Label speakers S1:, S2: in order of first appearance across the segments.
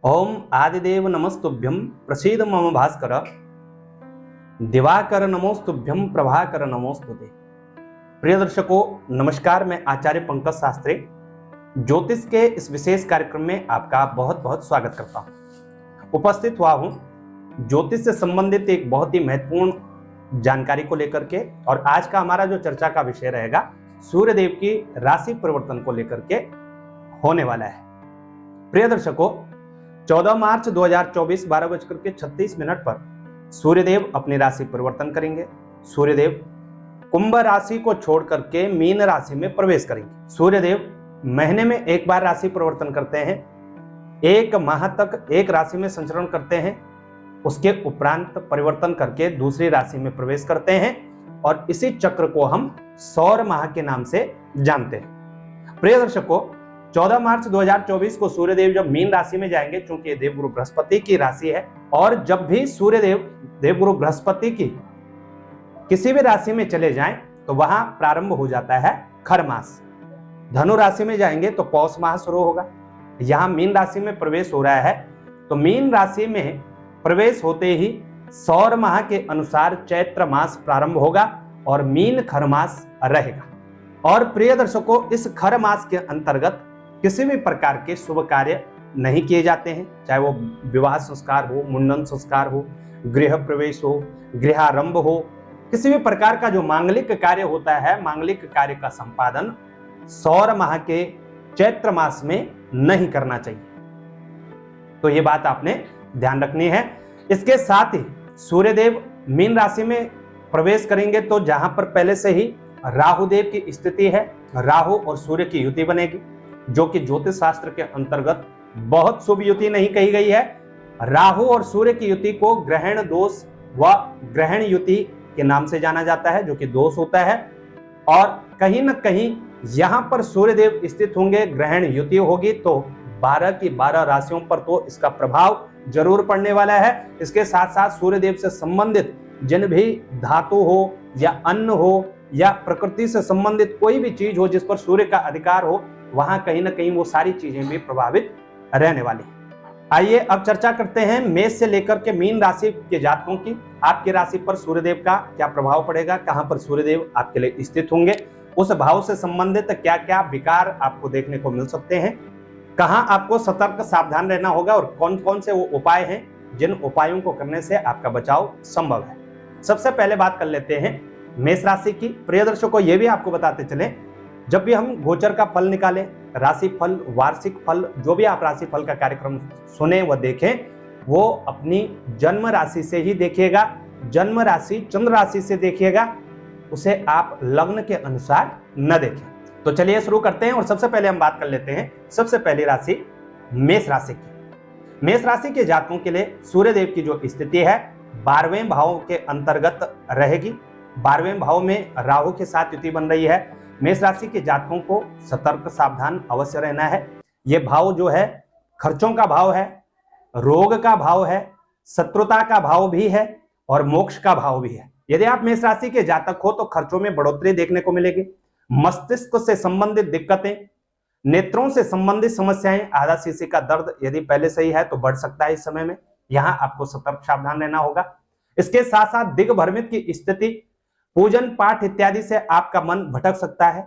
S1: ओम आदिदेव नमस्तुभ्यं प्रसीद मम भास्कर दिवाकर नमोस्तुभ्यं प्रभाकर नमोस्तुते। प्रिय दर्शकों नमस्कार, मैं आचार्य पंकज शास्त्री ज्योतिष के इस विशेष कार्यक्रम में आपका बहुत बहुत स्वागत करता हूं। उपस्थित हुआ हूं ज्योतिष से संबंधित एक बहुत ही महत्वपूर्ण जानकारी को लेकर के, और आज का हमारा जो चर्चा का विषय रहेगा सूर्यदेव की राशि परिवर्तन को लेकर के होने वाला है। प्रिय दर्शकों 14 मार्च 2024 12:36 पर सूर्यदेव अपनी राशि परिवर्तन करेंगे। सूर्यदेव कुंभ राशि को छोड़ करके मीन राशि में प्रवेश करेंगे। सूर्यदेव महीने में एक बार राशि परिवर्तन करते हैं, एक माह तक एक राशि में संचरण करते हैं, उसके उपरांत परिवर्तन करके दूसरी राशि में प्रवेश करते हैं, और इसी चक्र को हम सौर माह के नाम से जानते हैं। प्रिय दर्शकों 14 मार्च 2024 को सूर्यदेव जब मीन राशि में जाएंगे, चूंकि देवगुरु बृहस्पति की राशि है, और जब भी सूर्यदेव देवगुरु बृहस्पति की किसी भी राशि में चले जाएं तो वहां प्रारंभ हो जाता है खर मास। धनु राशि में जाएंगे तो पौष माह शुरू होगा। यहां मीन राशि में प्रवेश हो रहा है तो मीन राशि में प्रवेश होते ही सौर माह के अनुसार चैत्र मास प्रारंभ होगा और मीन खर मास रहेगा। और प्रिय दर्शकों इस खर मास के अंतर्गत किसी भी प्रकार के शुभ कार्य नहीं किए जाते हैं, चाहे वो विवाह संस्कार हो, मुंडन संस्कार हो, गृह प्रवेश हो, गृहारंभ हो, किसी भी प्रकार का जो मांगलिक कार्य होता है, मांगलिक कार्य का संपादन सौर माह के चैत्र मास में नहीं करना चाहिए। तो ये बात आपने ध्यान रखनी है। इसके साथ ही सूर्यदेव मीन राशि में प्रवेश करेंगे तो जहां पर पहले से ही राहुदेव की स्थिति है, राहु और सूर्य की युति बनेगी, जो कि ज्योतिष शास्त्र के अंतर्गत बहुत शुभ युति नहीं कही गई है। राहु और सूर्य की युति को ग्रहण दोष व ग्रहण युति के नाम से जाना जाता है, जो कि दोष होता है। और कहीं न कहीं यहां पर सूर्यदेव स्थित होंगे, ग्रहण युति होगी, तो 12 की 12 राशियों पर तो इसका प्रभाव जरूर पड़ने वाला है। इसके साथ साथ सूर्यदेव से संबंधित जिन भी धातु हो या अन्न हो या प्रकृति से संबंधित कोई भी चीज हो जिस पर सूर्य का अधिकार हो, वहां कहीं ना कहीं वो सारी चीजें भी प्रभावित रहने वाली है। आइए अब चर्चा करते हैं मेष से लेकर के मीन राशि के जातकों की। आपकी राशि पर सूर्यदेव का क्या प्रभाव पड़ेगा, कहां पर सूर्यदेव आपके लिए स्थित होंगे, उस भाव से संबंधित क्या क्या विकार आपको देखने को मिल सकते हैं, कहां आपको सतर्क सावधान रहना होगा, और कौन कौन से वो उपाय हैं जिन उपायों को करने से आपका बचाव संभव है। सबसे पहले बात कर लेते हैं मेष राशि की। प्रिय दर्शकों ये भी आपको बताते चले, जब भी हम गोचर का फल निकालें, राशि फल, वार्षिक फल, जो भी आप राशि फल का कार्यक्रम सुने व देखें, वो अपनी जन्म राशि से ही देखिएगा। जन्म राशि चंद्र राशि से देखिएगा, उसे आप लग्न के अनुसार न देखें। तो चलिए शुरू करते हैं, और सबसे पहले हम बात कर लेते हैं सबसे पहली राशि मेष राशि की। मेष राशि के जातकों के लिए सूर्यदेव की जो स्थिति है 12वें भाव के अंतर्गत रहेगी। 12वें भाव में राहु के साथ युति बन रही है। मेष राशि के जातकों को सतर्क सावधान अवश्य रहना है। यह भाव जो है खर्चों का भाव है, रोग का भाव है, शत्रुता का भाव भी है और मोक्ष का भाव भी है। यदि आप मेष राशि के जातक हो तो खर्चों में बढ़ोतरी देखने को मिलेगी। मस्तिष्क से संबंधित दिक्कतें, नेत्रों से संबंधित समस्याएं, आधा शीशी का दर्द यदि पहले से ही है तो बढ़ सकता है इस समय में, यहां आपको सतर्क सावधान रहना होगा। इसके साथ साथ दिग्भ्रमित की स्थिति, पूजन पाठ इत्यादि से आपका मन भटक सकता है।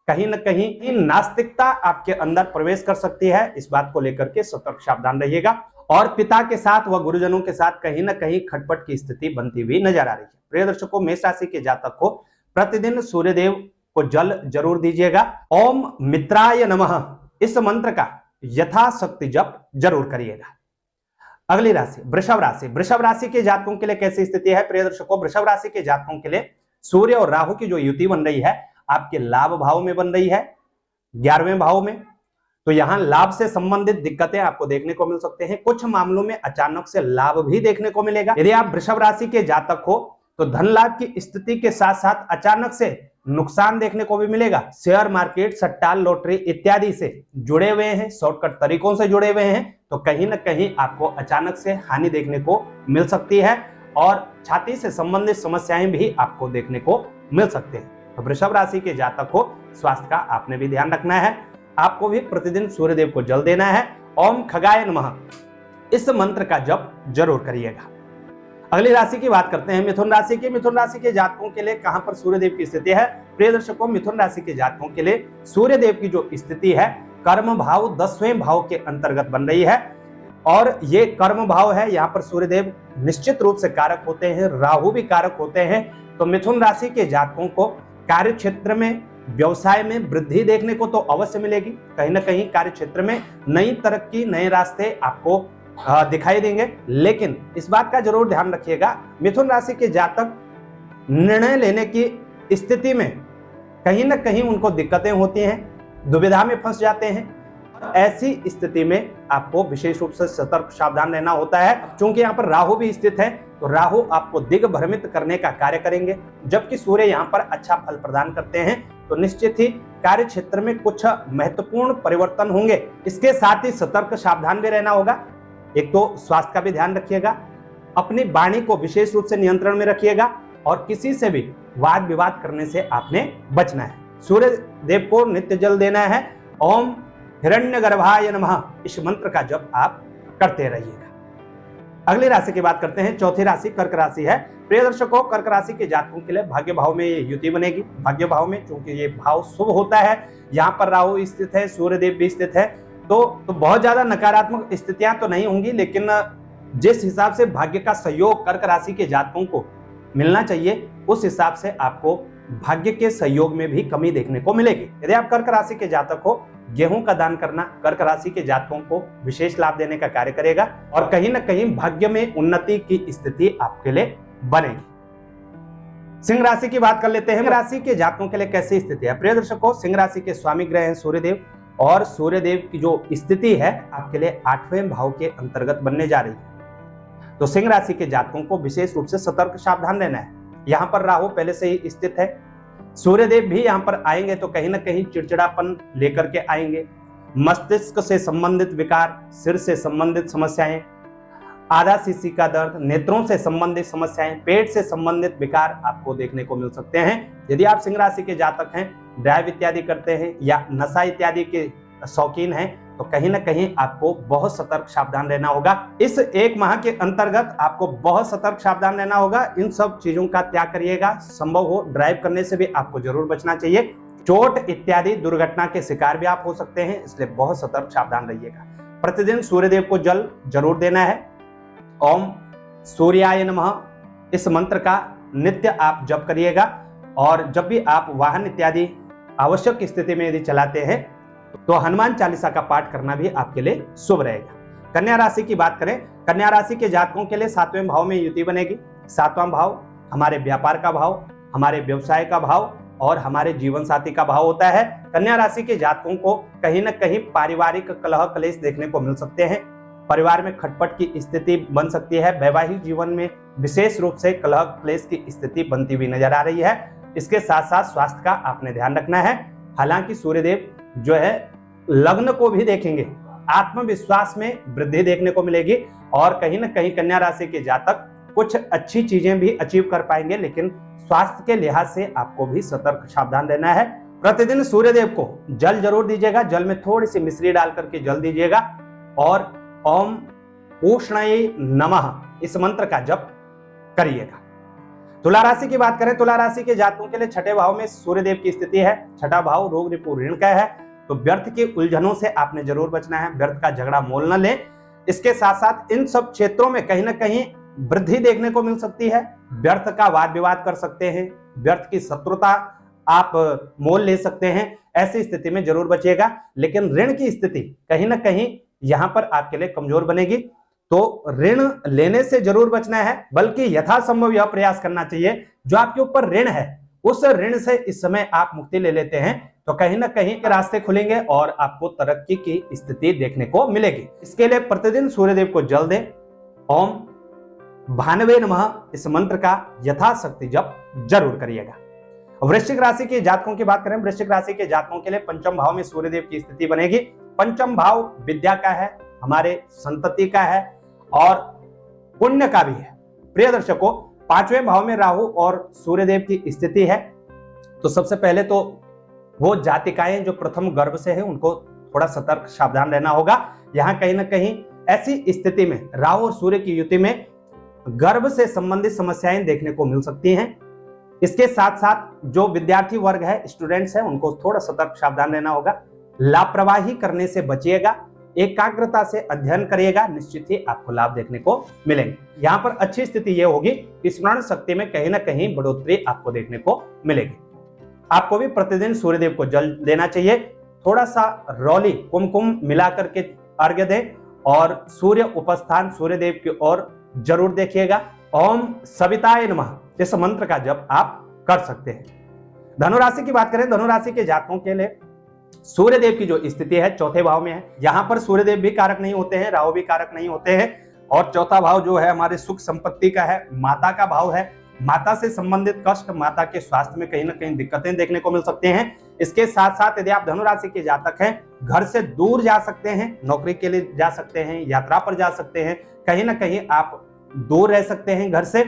S1: कहीं न कहीं नास्तिकता आपके अंदर प्रवेश कर सकती है, इस बात को लेकर के सतर्क सावधान रहिएगा। और पिता के साथ व गुरुजनों के साथ कहीं न कहीं खटपट की स्थिति बनती हुई नजर आ रही है। प्रिय दर्शकों मेष राशि के जातक को प्रतिदिन सूर्यदेव को जल जरूर दीजिएगा। ओम मित्राय नमः इस मंत्र का यथाशक्ति जप जरूर करिएगा। अगली राशि वृषभ राशि। वृषभ राशि के जातकों के लिए कैसी स्थिति है? प्रिय दर्शकों वृषभ राशि के जातकों के लिए सूर्य और राहु की जो युति बन रही है आपके लाभ भाव में बन रही है, 11वें भाव में। तो यहां लाभ से संबंधित दिक्कतें आपको देखने को मिल सकते हैं। कुछ मामलों में अचानक से लाभ भी देखने को मिलेगा। यदि आप वृषभ राशि के जातक हो तो धन लाभ की स्थिति के साथ साथ अचानक से नुकसान देखने को भी मिलेगा। शेयर मार्केट, सट्टा, लॉटरी इत्यादि से जुड़े हुए हैं, शॉर्टकट तरीकों से जुड़े हुए हैं, तो कहीं ना कहीं आपको अचानक से हानि देखने को मिल सकती है, और छाती से संबंधित समस्याएं भी आपको देखने को मिल सकते हैं। तो वृषभ राशि के जातक को स्वास्थ्य का आपने भी ध्यान रखना है। आपको भी प्रतिदिन सूर्यदेव को जल देना है। ओम खगाय नमः इस मंत्र का जप जरूर करिएगा। अगली राशि की बात करते हैं मिथुन राशि की। मिथुन राशि के जातकों के लिए कहां पर सूर्यदेव की स्थिति है? प्रिय दर्शकों, मिथुन राशि के जातकों के लिए सूर्यदेव की जो स्थिति है कर्म भाव 10वें भाव के अंतर्गत बन रही है, और ये कर्म भाव है, यहाँ पर सूर्यदेव निश्चित रूप से कारक होते हैं, राहु भी कारक होते हैं। तो मिथुन राशि के जातकों को कार्य क्षेत्र में, व्यवसाय में वृद्धि देखने को तो अवश्य मिलेगी। कहीं ना कहीं कार्य क्षेत्र में नई तरक्की, नए रास्ते आपको दिखाई देंगे। लेकिन इस बात का जरूर ध्यान रखिएगा, मिथुन राशि के जातक निर्णय लेने की स्थिति में कहीं ना कहीं उनको दिक्कतें होती हैं, दुविधा में फंस जाते हैं। ऐसी स्थिति में आपको विशेष रूप से सतर्क सावधान रहना होता है। क्योंकि यहाँ पर राहु भी स्थित है, तो राहु आपको दिग्भ्रमित करने का कार्य करेंगे, जबकि सूर्य यहाँ पर अच्छा फल प्रदान करते हैं। तो निश्चित ही कार्य क्षेत्र में कुछ महत्वपूर्ण परिवर्तन होंगे। इसके साथ ही सतर्क सावधान भी रहना होगा। एक तो स्वास्थ्य का भी ध्यान रखिएगा, अपनी वाणी को विशेष रूप से नियंत्रण में रखिएगा, और किसी से भी वाद विवाद करने से आपने बचना है। सूर्य देव को नित्य जल देना है। ओम हिरण्यगर्भाय नमः इस मंत्र का जप आप करते रहिएगा। अगली राशि की बात करते हैं, चौथी राशि कर्क राशि है। प्रिय दर्शकों, कर्क राशि के जातकों के लिए भाग्य भाव में ये युति बनेगी। भाग्य भाव में चूंकि ये भाव शुभ होता है, यहाँ पर राहु स्थित है, सूर्यदेव भी स्थित है, तो बहुत ज्यादा नकारात्मक स्थितियां तो नहीं होंगी। लेकिन जिस हिसाब से भाग्य का सहयोग कर्क राशि के जातकों को मिलना चाहिए, उस हिसाब से आपको भाग्य के सहयोग में भी कमी देखने को मिलेगी। यदि आप कर्क राशि के जातक हो, गेहूं का दान करना कर्क राशि के जातकों को विशेष लाभ देने का कार्य करेगा, और कहीं ना कहीं भाग्य में उन्नति की स्थिति आपके लिए बनेगी। सिंह राशि की बात कर लेते हैं। सिंह राशि के जातकों के लिए कैसी स्थिति है? प्रिय दर्शकों, सिंह राशि के स्वामी ग्रह हैं सूर्यदेव, और सूर्यदेव की जो स्थिति है आपके लिए 8वें भाव के अंतर्गत बनने जा रही है। तो सिंह राशि के जातकों को विशेष रूप से सतर्क सावधान रहना है। यहाँ पर राहु पहले से ही स्थित है, सूर्यदेव भी यहाँ पर आएंगे तो कहीं ना कहीं चिड़चिड़ापन लेकर के आएंगे। मस्तिष्क से संबंधित विकार, सिर से संबंधित समस्याएं, आधा शीशी का दर्द, नेत्रों से संबंधित समस्याएं, पेट से संबंधित विकार आपको देखने को मिल सकते हैं। यदि आप सिंह राशि के जातक हैं, ड्राइव इत्यादि करते हैं या नशा इत्यादि के शौकीन हैं, तो कहीं ना कहीं आपको बहुत सतर्क सावधान रहना होगा। इस एक माह के अंतर्गत आपको बहुत सतर्क सावधान रहना होगा। इन सब चीजों का त्याग करिएगा। संभव हो ड्राइव करने से भी आपको जरूर बचना चाहिए। चोट इत्यादि दुर्घटना के शिकार भी आप हो सकते हैं, इसलिए बहुत सतर्क सावधान रहिएगा। प्रतिदिन सूर्यदेव को जल जरूर देना है। ओम सूर्याय नमः इस मंत्र का नित्य आप जप करिएगा, और जब भी आप वाहन इत्यादि आवश्यक स्थिति में यदि चलाते हैं तो हनुमान चालीसा का पाठ करना भी आपके लिए शुभ रहेगा। कन्या राशि की बात करें, कन्या राशि के जातकों के लिए 7वें भाव में युति बनेगी। 7वां भाव हमारे व्यापार का भाव, हमारे व्यवसाय का भाव और हमारे जीवन साथी का भाव होता है। कन्या राशि के जातकों को कहीं ना कहीं पारिवारिक कलह क्लेश देखने को मिल सकते हैं। परिवार में खटपट की स्थिति बन सकती है। वैवाहिक जीवन में विशेष रूप से कलह क्लेश की स्थिति बनती हुई नजर आ रही है। इसके साथ साथ स्वास्थ्य का आपने ध्यान रखना है। हालांकि सूर्यदेव जो है लग्न को भी देखेंगे, आत्मविश्वास में वृद्धि देखने को मिलेगी, और कहीं ना कहीं कन्या राशि के जातक कुछ अच्छी चीजें भी अचीव कर पाएंगे। लेकिन स्वास्थ्य के लिहाज से आपको भी सतर्क सावधान रहना है। प्रतिदिन सूर्यदेव को जल जरूर दीजिएगा, जल में थोड़ी सी मिश्री डाल करके जल दीजिएगा, और ओम उष्णाय नमः इस मंत्र का जप करिएगा। तुला राशि की बात करें, तुला राशि के जातकों के लिए 6ठे भाव में सूर्यदेव की स्थिति है। 6ठा भाव रोग रिपु ऋण का है, तो व्यर्थ की उलझनों से आपने जरूर बचना है। व्यर्थ का झगड़ा मोल न लें। इसके साथ साथ इन सब क्षेत्रों में कहीं ना कहीं वृद्धि देखने को मिल सकती है। व्यर्थ का वाद विवाद कर सकते हैं, व्यर्थ की शत्रुता आप मोल ले सकते हैं। ऐसी स्थिति में जरूर बचिएगा। लेकिन ऋण की स्थिति कहीं ना कहीं यहां पर आपके लिए कमजोर बनेगी, तो ऋण लेने से जरूर बचना है, बल्कि यथासंभव यह प्रयास करना चाहिए जो आपके ऊपर ऋण है उस ऋण से इस समय आप मुक्ति ले लेते हैं तो कहीं ना कहीं रास्ते खुलेंगे और आपको तरक्की की स्थिति देखने को मिलेगी। इसके लिए प्रतिदिन सूर्यदेव को जल दें। ओम भानवे नमः इस मंत्र का यथाशक्ति जप जरूर करिएगा। वृश्चिक राशि के जातकों की बात करें, वृश्चिक राशि के जातकों के लिए पंचम भाव में सूर्यदेव की स्थिति बनेगी। पंचम भाव विद्या का है, हमारे संतति का है और पुण्य का भी है। प्रिय दर्शकों, पांचवें भाव में राहु और सूर्यदेव की स्थिति है, तो सबसे पहले तो वो जातिकाएं जो प्रथम गर्भ से है उनको थोड़ा सतर्क सावधान रहना होगा। यहाँ कहीं ना कहीं ऐसी स्थिति में राहु और सूर्य की युति में गर्भ से संबंधित समस्याएं देखने को मिल सकती हैं। इसके साथ साथ जो विद्यार्थी वर्ग है, स्टूडेंट्स है, उनको थोड़ा सतर्क सावधान रहना होगा। लापरवाही करने से बचिएगा, एकाग्रता से अध्ययन करिएगा, निश्चित ही आपको लाभ देखने को मिलेंगे। यहाँ पर अच्छी स्थिति यह होगी कि स्मरण शक्ति में कहीं ना कहीं बढ़ोतरी आपको देखने को मिलेगी। आपको भी प्रतिदिन सूर्यदेव को जल देना चाहिए, थोड़ा सा रौली कुमकुम मिला करके अर्घ्य दें और सूर्य उपस्थान सूर्यदेव की ओर जरूर देखिएगा। ओम सविताय नमः इस मंत्र का जप आप कर सकते हैं। धनुराशि की बात करें, धनुराशि के जातकों के लिए सूर्यदेव की जो स्थिति है चौथे भाव में है। यहां पर सूर्यदेव भी कारक नहीं होते हैं, राहु भी कारक नहीं होते हैं और चौथा भाव जो है हमारे सुख संपत्ति का है, माता का भाव है। माता से संबंधित कष्ट, माता के स्वास्थ्य में कहीं ना कहीं दिक्कतें देखने को मिल सकते हैं। इसके साथ साथ यदि आप धनुराशि के जातक हैं, घर से दूर जा सकते हैं, नौकरी के लिए जा सकते हैं, यात्रा पर जा सकते हैं, कहीं ना कहीं आप दूर रह सकते हैं घर से।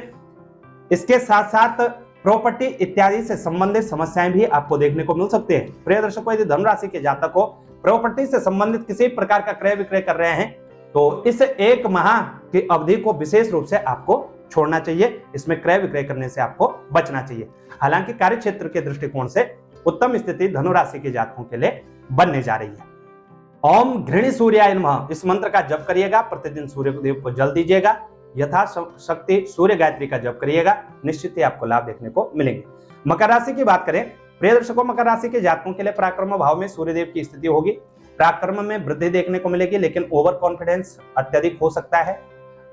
S1: इसके साथ साथ प्रॉपर्टी इत्यादि से संबंधित समस्याएं भी आपको देखने को मिल सकती हैं। प्रिय दर्शकों, यदि धनुराशि के जातक हो प्रॉपर्टी से संबंधित किसी प्रकार का क्रय विक्रय कर रहे हैं तो इस एक माह की अवधि को विशेष रूप से आपको छोड़ना चाहिए। इसमें क्रय विक्रय करने से आपको बचना चाहिए। हालांकि कार्य क्षेत्र के दृष्टिकोण से उत्तम स्थिति धनुराशि के जातकों के लिए बनने जा रही है। ओम घृणी सूर्याय नमः इस मंत्र का जप करिएगा, प्रतिदिन सूर्यदेव को जल दीजिएगा, यथाशक्ति सूर्य गायत्री का जप करिएगा, निश्चित ही आपको लाभ देखने को मिलेंगे। मकर राशि की बात करें, प्रिय दर्शकों, मकर राशि के जातकों के लिए पराक्रम भाव में सूर्यदेव की स्थिति होगी। पराक्रम में वृद्धि देखने को मिलेगी, लेकिन ओवर कॉन्फिडेंस अत्यधिक हो सकता है।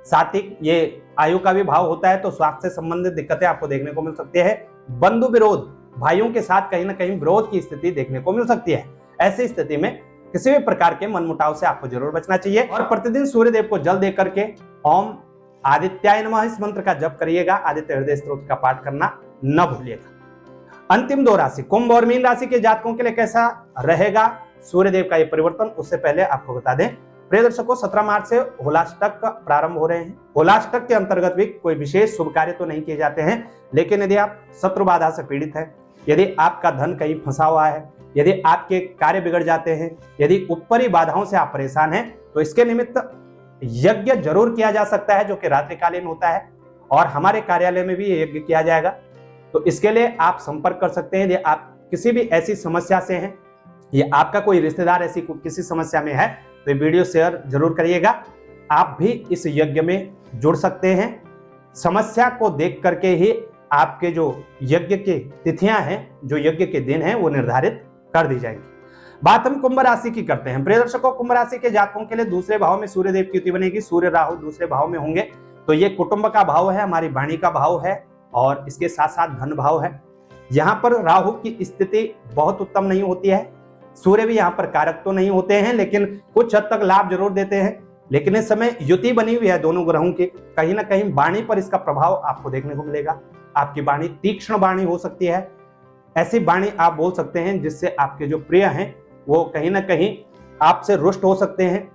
S1: साथ ही ये आयु का भी भाव होता है, तो स्वास्थ्य से संबंधित दिक्कतें आपको देखने को मिल सकती है। बंधु विरोध, भाइयों के साथ कहीं ना कहीं विरोध की स्थिति देखने को मिल सकती है। ऐसी स्थिति में किसी भी प्रकार के मनमुटाव से आपको जरूर बचना चाहिए और प्रतिदिन सूर्यदेव को जल देकर के ओम आदित्याय नमः इस मंत्र का जप करिएगा। आदित्य हृदय स्तोत्र का पाठ करना न भूलिएगा। अंतिम दो राशि कुंभ और मीन राशि के जातकों के लिए कैसा रहेगा सूर्यदेव का ये परिवर्तन, उससे पहले आपको बता दें प्रिय दर्शकों, 17 मार्च से होलाष्टक प्रारंभ हो रहे हैं। होलाष्टक के अंतर्गत भी कोई विशेष शुभ कार्य तो नहीं किए जाते हैं, लेकिन यदि आप शत्रु बाधा से पीड़ित हैं, यदि आपका धन कहीं फंसा हुआ है, यदि आपके कार्य बिगड़ जाते हैं, यदि ऊपरी बाधाओं से आप परेशान हैं, तो इसके निमित्त यज्ञ जरूर किया जा सकता है, जो कि रात्रिकालीन होता है और हमारे कार्यालय में भी यज्ञ किया जाएगा। तो इसके लिए आप संपर्क कर सकते हैं। यदि आप किसी भी ऐसी समस्या से हैं या आपका कोई रिश्तेदार ऐसी किसी समस्या में है, तो ये वीडियो शेयर जरूर करिएगा। आप भी इस यज्ञ में जुड़ सकते हैं। समस्या को देख करके ही आपके जो यज्ञ की तिथियां हैं, जो यज्ञ के दिन हैं, वो निर्धारित कर दी जाएंगी। बात हम कुंभ राशि की करते हैं। प्रिय दर्शकों, कुंभ राशि के जातकों के लिए दूसरे भाव में सूर्यदेव की युति बनेगी। सूर्य राहु दूसरे भाव में होंगे, तो ये कुटुंब का भाव है, हमारी वाणी का भाव है और इसके साथ साथ धन भाव है। यहाँ पर राहु की स्थिति बहुत उत्तम नहीं होती है। सूर्य भी यहाँ पर कारक तो नहीं होते हैं, लेकिन कुछ हद तक लाभ जरूर देते हैं। लेकिन इस समय युति बनी हुई है दोनों ग्रहों की, कहीं ना कहीं वाणी पर इसका प्रभाव आपको देखने को मिलेगा। आपकी वाणी तीक्ष्ण वाणी हो सकती है, ऐसी वाणी आप बोल सकते हैं जिससे आपके जो प्रिय हैं वो कहीं ना कहीं आपसे रुष्ट हो सकते हैं।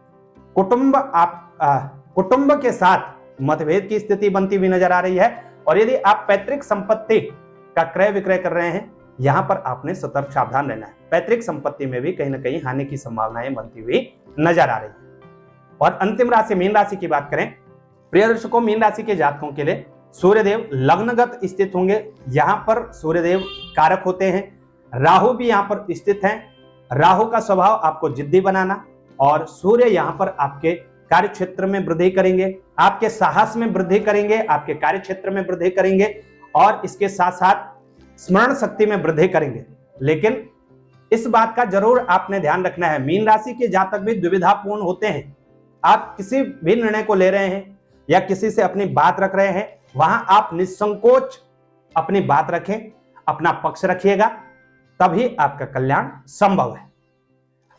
S1: कुटुंब के साथ मतभेद की स्थिति बनती हुई नजर आ रही है। और यदि आप पैतृक संपत्ति का क्रय विक्रय कर रहे हैं, यहां पर आपने सतर्क सावधान रहना है। पैतृक संपत्ति में भी कहीं ना कहीं हानि की संभावनाएं बनती हुई नजर आ रही है। और अंतिम राशि मीन राशि की बात करें, प्रिय दर्शकों, मीन राशि के जातकों के लिए सूर्यदेव लग्नगत स्थित होंगे। यहां पर सूर्यदेव कारक होते हैं। राहु भी यहां पर स्थित हैं। राहु का स्वभाव आपको जिद्दी बनाना और सूर्य यहां पर आपके कार्य क्षेत्र में वृद्धि करेंगे, आपके साहस में वृद्धि करेंगे, आपके कार्य क्षेत्र में वृद्धि करेंगे और इसके साथ साथ स्मरण शक्ति में वृद्धि करेंगे। लेकिन इस बात का जरूर आपने ध्यान रखना है, मीन राशि के जातक भी दुविधापूर्ण होते हैं। आप किसी भी निर्णय को ले रहे हैं या किसी से अपनी बात रख रहे हैं, वहां आप निसंकोच अपनी बात रखें, अपना पक्ष रखिएगा, तभी आपका कल्याण संभव है।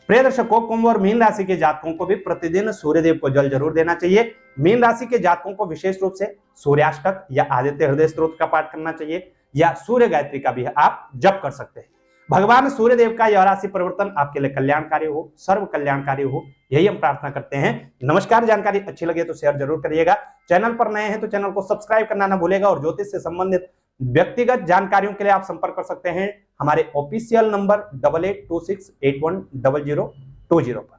S1: प्रिय दर्शकों, कुंभ और मीन राशि के जातकों को भी प्रतिदिन सूर्यदेव को जल जरूर देना चाहिए। मीन राशि के जातकों को विशेष रूप से सूर्याष्टक या आदित्य हृदय स्तोत्र का पाठ करना चाहिए या सूर्य गायत्री का भी आप जप कर सकते हैं। भगवान सूर्यदेव का यह राशि परिवर्तन आपके लिए कल्याणकारी हो, सर्व कल्याणकारी हो, यही हम प्रार्थना करते हैं। नमस्कार। जानकारी अच्छी लगे तो शेयर जरूर करिएगा। चैनल पर नए हैं तो चैनल को सब्सक्राइब करना ना भूलेगा और ज्योतिष से संबंधित व्यक्तिगत जानकारियों के लिए आप संपर्क कर सकते हैं हमारे ऑफिशियल नंबर 8826810020 पर।